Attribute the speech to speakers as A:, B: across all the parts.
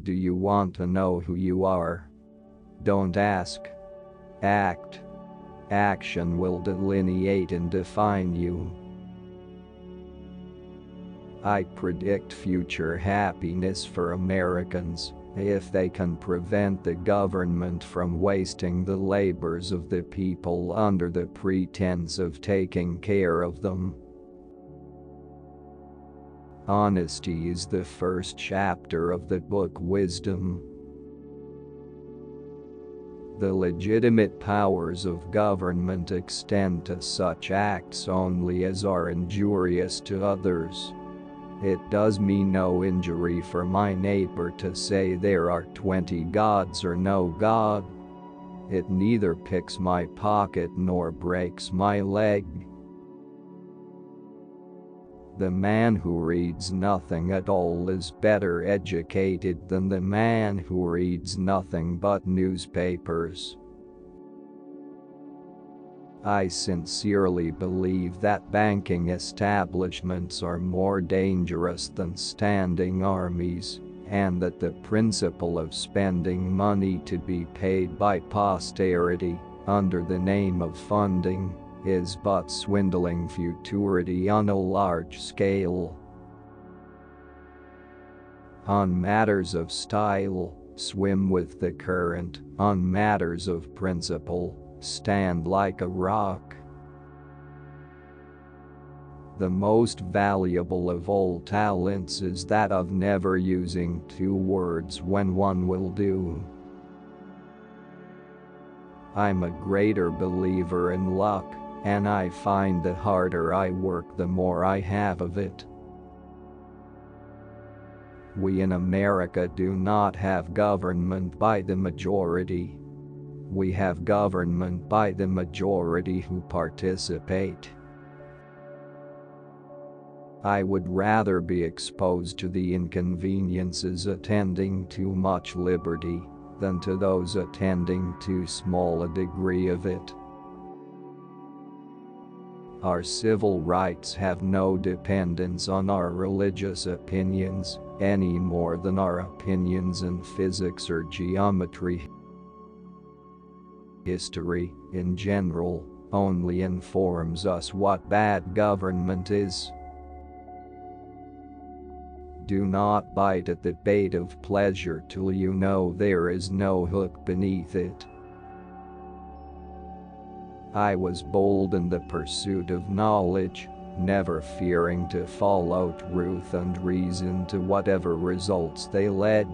A: Do you want to know who you are? Don't ask. Act. Action will delineate and define you. I predict future happiness for Americans if they can prevent the government from wasting the labors of the people under the pretense of taking care of them. Honesty is the first chapter of the book Wisdom. The legitimate powers of government extend to such acts only as are injurious to others. It does me no injury for my neighbor to say there are 20 gods or no God. It neither picks my pocket nor breaks my leg. The man who reads nothing at all is better educated than the man who reads nothing but newspapers. I sincerely believe that banking establishments are more dangerous than standing armies, and that the principle of spending money to be paid by posterity, under the name of funding, is but swindling futurity on a large scale. On matters of style, swim with the current. On matters of principle, stand like a rock. The most valuable of all talents is that of never using two words when one will do. I'm a greater believer in luck, and I find the harder I work the more I have of it. We in America do not have government by the majority. We have government by the majority who participate. I would rather be exposed to the inconveniences attending too much liberty than to those attending too small a degree of it. Our civil rights have no dependence on our religious opinions, any more than our opinions in physics or geometry. History, in general, only informs us what bad government is. Do not bite at the bait of pleasure till you know there is no hook beneath it. I was bold in the pursuit of knowledge, never fearing to follow truth and reason to whatever results they led.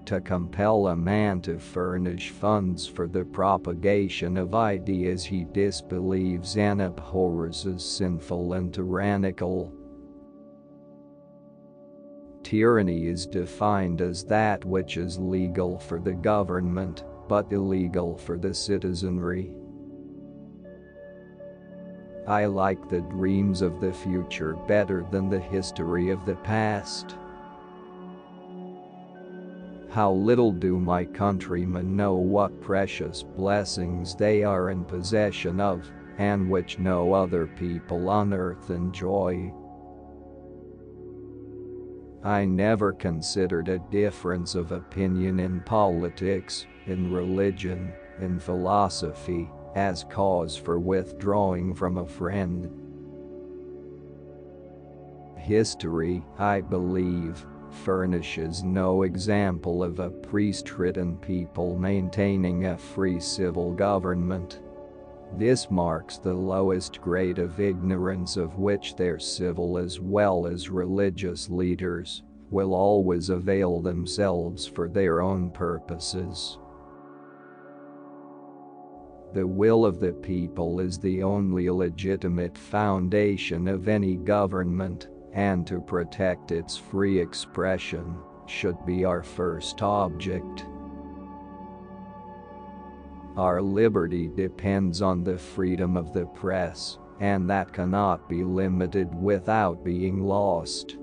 A: To compel a man to furnish funds for the propagation of ideas he disbelieves and abhors is sinful and tyrannical. Tyranny is defined as that which is legal for the government, but illegal for the citizenry. I like the dreams of the future better than the history of the past. How little do my countrymen know what precious blessings they are in possession of, and which no other people on earth enjoy. I never considered a difference of opinion in politics, in religion, in philosophy, as cause for withdrawing from a friend. History, I believe, furnishes no example of a priest-ridden people maintaining a free civil government. This marks the lowest grade of ignorance of which their civil as well as religious leaders will always avail themselves for their own purposes. The will of the people is the only legitimate foundation of any government, and to protect its free expression should be our first object. Our liberty depends on the freedom of the press, and that cannot be limited without being lost.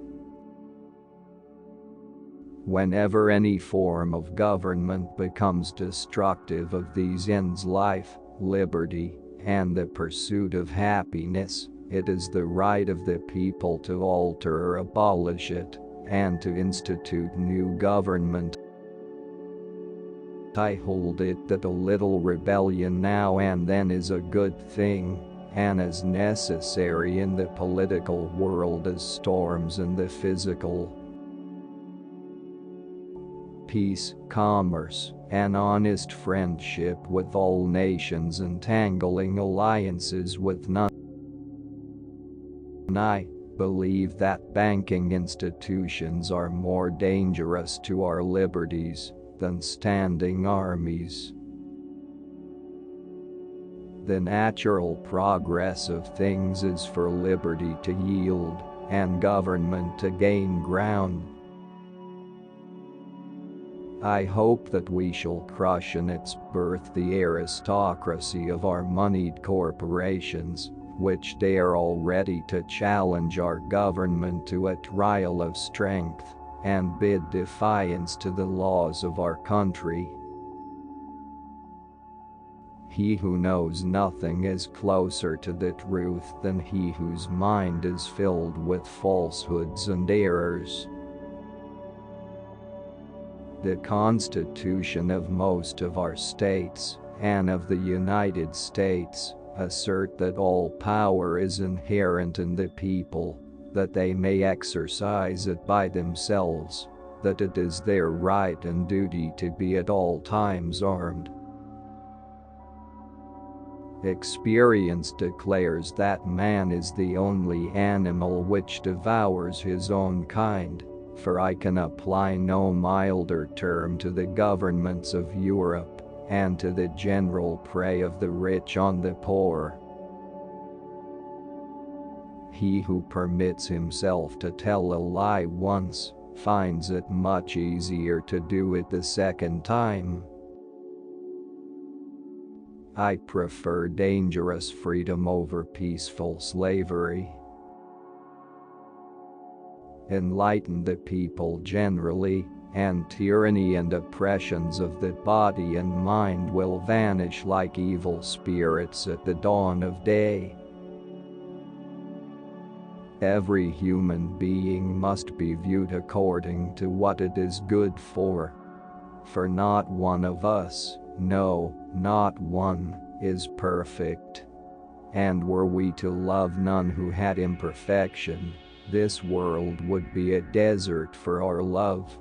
A: Whenever any form of government becomes destructive of these ends, life, liberty, and the pursuit of happiness, it is the right of the people to alter or abolish it, and to institute new government. I hold it that a little rebellion now and then is a good thing, and as necessary in the political world as storms in the physical. Peace, commerce, and honest friendship with all nations, entangling alliances with none. I believe that banking institutions are more dangerous to our liberties than standing armies. The natural progress of things is for liberty to yield and government to gain ground. I hope that we shall crush in its birth the aristocracy of our moneyed corporations, which dare already to challenge our government to a trial of strength and bid defiance to the laws of our country. He who knows nothing is closer to the truth than he whose mind is filled with falsehoods and errors. The Constitution of most of our states, and of the United States, assert that all power is inherent in the people, that they may exercise it by themselves, that it is their right and duty to be at all times armed. Experience declares that man is the only animal which devours his own kind, for I can apply no milder term to the governments of Europe and to the general prey of the rich on the poor. He who permits himself to tell a lie once finds it much easier to do it the second time. I prefer dangerous freedom over peaceful slavery. Enlighten the people generally, and tyranny and oppressions of the body and mind will vanish like evil spirits at the dawn of day. Every human being must be viewed according to what it is good for not one of us, no, not one, is perfect. And were we to love none who had imperfection, this world would be a desert for our love.